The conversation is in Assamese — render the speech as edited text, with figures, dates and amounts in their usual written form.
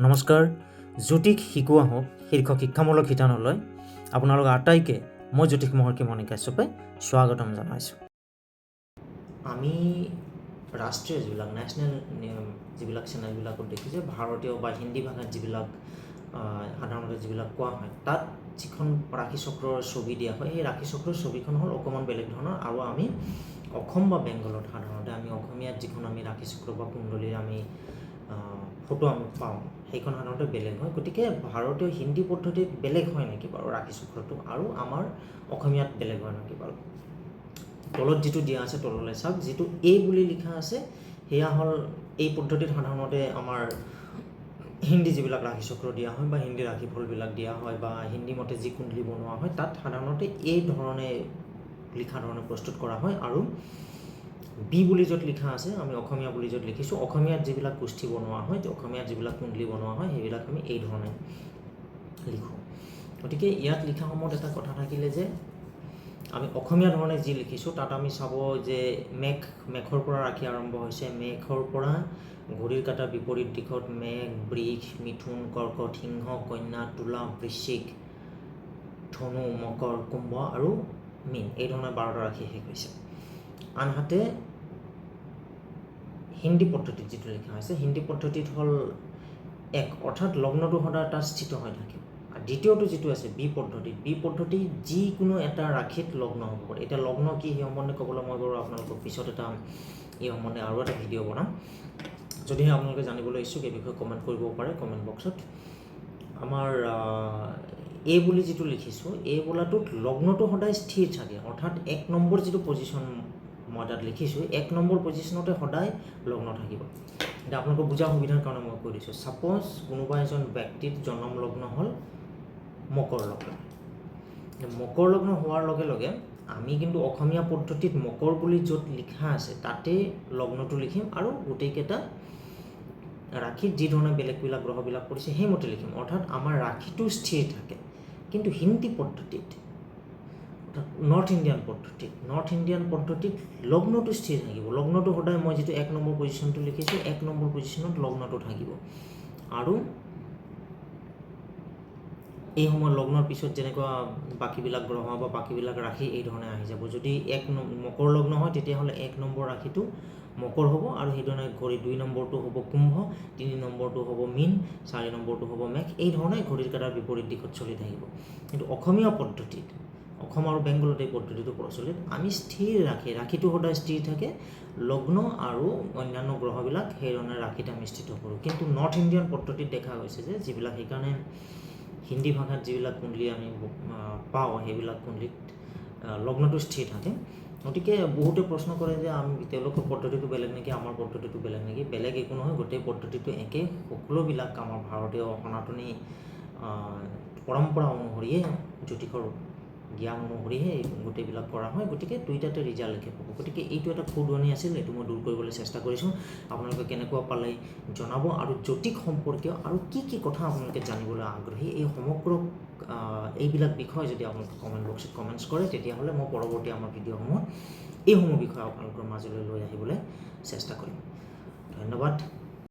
নমস্কাৰ, জ্যোতিষ শিকোৱা হওক শীৰ্ষক শিক্ষামূলক শিতানলৈ আপোনালোক আটাইকে মই জ্যোতিষ মহৰ্ষি মণি কাশ্যপে স্বাগতম জনাইছোঁ। আমি ৰাষ্ট্ৰীয় যিবিলাক নেশ্যনেল যিবিলাক চেনেলবিলাকত দেখিছোঁ যে ভাৰতীয় বা হিন্দী ভাষাত যিবিলাক সাধাৰণতে যিবিলাক কোৱা হয়, তাত যিখন ৰাশিচক্ৰৰ ছবি দিয়া হয়, সেই ৰাশিচক্ৰৰ ছবিখন হ'ল অকণমান বেলেগ ধৰণৰ। আৰু আমি অসম বা বেংগলত সাধাৰণতে আমি অসমীয়াত যিখন আমি ৰাশিচক্ৰ বা কুণ্ডলীৰ আমি ফটো আমি পাওঁ, সেইখন সাধাৰণতে বেলেগ হয়। গতিকে ভাৰতীয় হিন্দী পদ্ধতিত বেলেগ হয় নেকি বাৰু ৰাশিচক্ৰটো, আৰু আমাৰ অসমীয়াত বেলেগ হয় নেকি বাৰু? তলত যিটো দিয়া আছে তললৈ চাওক, যিটো এ বুলি লিখা আছে সেয়া হ'ল এই পদ্ধতিত সাধাৰণতে আমাৰ হিন্দী যিবিলাক ৰাশিচক্ৰ দিয়া হয় বা হিন্দী ৰাশিফলবিলাক দিয়া হয় বা হিন্দী মতে যি কুণ্ডলী বনোৱা হয়, তাত সাধাৰণতে এই ধৰণে লিখা ধৰণে প্ৰস্তুত কৰা হয়। আৰু বি বুলি য'ত লিখা আছে, আমি অসমীয়া বুলি য'ত লিখিছোঁ, অসমীয়াত যিবিলাক কুষ্ঠি বনোৱা হয়, অসমীয়াত যিবিলাক কুণ্ডলী বনোৱা হয়, সেইবিলাক আমি এই ধৰণে লিখোঁ। গতিকে ইয়াত লিখা সময়ত এটা কথা থাকিলে যে আমি অসমীয়া ধৰণে যি লিখিছোঁ তাত আমি চাব যে মেঘৰ পৰা ৰাশি আৰম্ভ হৈছে। মেঘৰ পৰা ঘড়ীৰ কাঁটাৰ বিপৰীত দিশত মেঘ, বৃষ, মিথুন, কৰ্কট, সিংহ, কন্যা, তুলা, বৃশ্চিক, ধনু, মকৰ, কুম্ভ আৰু মীন, এই ধৰণে 12টা ৰাশি শেষ হৈছে। আনহাতে হিন্দী পদ্ধতিত যিটো লিখা হৈছে, হিন্দী পদ্ধতিত হ'ল এক, অৰ্থাৎ লগ্নটো সদায় তাত স্থিত হৈ থাকে। আৰু দ্বিতীয়টো যিটো আছে বি পদ্ধতিত যিকোনো এটা ৰাশিত লগ্ন হ'ব পাৰে। এতিয়া লগ্ন কি সেই সম্বন্ধে ক'বলৈ মই বাৰু আপোনালোকক পিছত এই সম্বন্ধে আৰু এটা ভিডিঅ' বনাম। যদিহে আপোনালোকে জানিবলৈ ইচ্ছুক এই বিষয়ে কমেণ্ট কৰিব পাৰে কমেণ্ট বক্সত। আমাৰ এ বুলি যিটো লিখিছোঁ, এই বোলাটোত লগ্নটো সদায় স্থিৰ থাকে, অৰ্থাৎ 1 নম্বৰ যিটো পজিশ্যন মই তাত লিখিছোঁ, 1 নম্বৰ পজিশ্যনতে সদায় লগ্ন থাকিব। এতিয়া আপোনালোকৰ বুজা সুবিধাৰ কাৰণে মই কৈ দিছোঁ। ছাপ'জ কোনোবা এজন ব্যক্তিৰ জন্ম লগ্ন হ'ল মকৰ লগ্ন। মকৰ লগ্ন হোৱাৰ লগে লগে আমি কিন্তু অসমীয়া পদ্ধতিত মকৰ বুলি য'ত লিখা আছে তাতে লগ্নটো লিখিম আৰু গোটেইকেইটা ৰাশিত যি ধৰণে বেলেগবিলাক গ্ৰহবিলাক পৰিছে সেইমতে লিখিম, অৰ্থাৎ আমাৰ ৰাশিটো স্থিৰ থাকে। কিন্তু হিন্দী পদ্ধতিত, অৰ্থাৎ নৰ্থ ইণ্ডিয়ান পদ্ধতিত লগ্নটো স্থিৰ থাকিব। লগ্নটো সদায় মই যিটো 1 নম্বৰ পজিশ্যনটো লিখিছোঁ, 1 নম্বৰ পজিশ্যনত লগ্নটো থাকিব। আৰু এই সময়ত লগ্নৰ পিছত যেনেকুৱা বাকীবিলাক গ্ৰহ বা বাকীবিলাক ৰাশি এই ধৰণে আহি যাব। যদি মকৰ লগ্ন হয় তেতিয়াহ'লে 1 নম্বৰ ৰাশিটো মকৰ হ'ব, আৰু সেইধৰণে ঘড়ী 2 নম্বৰটো হ'ব কুম্ভ, 3 নম্বৰটো হ'ব মীন, 4 নম্বৰটো হ'ব মেঘ, এই ধৰণে ঘড়ীৰ কাঁটাৰ বিপৰীত দিশত চলি থাকিব। কিন্তু অসমীয়া পদ্ধতিত, অসম আৰু বেংগলত এই পদ্ধতিটো প্ৰচলিত, আমি স্থিৰ ৰাশিটো সদায় স্থিৰ থাকে, লগ্ন আৰু অন্যান্য গ্ৰহবিলাক সেইধৰণে ৰাশিত আমি স্থিত কৰোঁ। কিন্তু নৰ্থ ইণ্ডিয়ান পদ্ধতিত দেখা গৈছে যে যিবিলাক, সেইকাৰণে হিন্দী ভাষাত যিবিলাক কুণ্ডলী আমি পাওঁ সেইবিলাক কুণ্ডলীত লগ্নটো স্থিৰ থাকে। গতিকে বহুতে প্ৰশ্ন কৰে যে তেওঁলোকৰ পদ্ধতিটো বেলেগ নেকি, আমাৰ পদ্ধতিটো বেলেগ নেকি? বেলেগ একো নহয়, গোটেই পদ্ধতিটো একেই। সকলোবিলাক আমাৰ ভাৰতীয় সনাতনী পৰম্পৰা অনুসৰিয়ে, জ্যোতিষৰ জ্ঞান অনুসৰিহে গোটেইবিলাক কৰা হয়। গতিকে দুইটাতে ৰিজাল্ট একে পাব। গতিকে এইটো এটা খুদনি আছিল, এইটো মই দূৰ কৰিবলৈ চেষ্টা কৰিছোঁ। আপোনালোকে কেনেকুৱা পালে জনাব, আৰু জ্যোতিষ সম্পৰ্কীয় আৰু কি কথা আপোনালোকে জানিবলৈ আগ্ৰহী, এই সমগ্ৰ এইবিলাক বিষয় যদি আপোনালোকে কমেণ্ট বক্সত কমেণ্টছ কৰে, তেতিয়াহ'লে মই পৰৱৰ্তী আমাৰ ভিডিঅ'সমূহত এইসমূহ বিষয় আপোনালোকৰ মাজলৈ লৈ আহিবলৈ চেষ্টা কৰিম। ধন্যবাদ।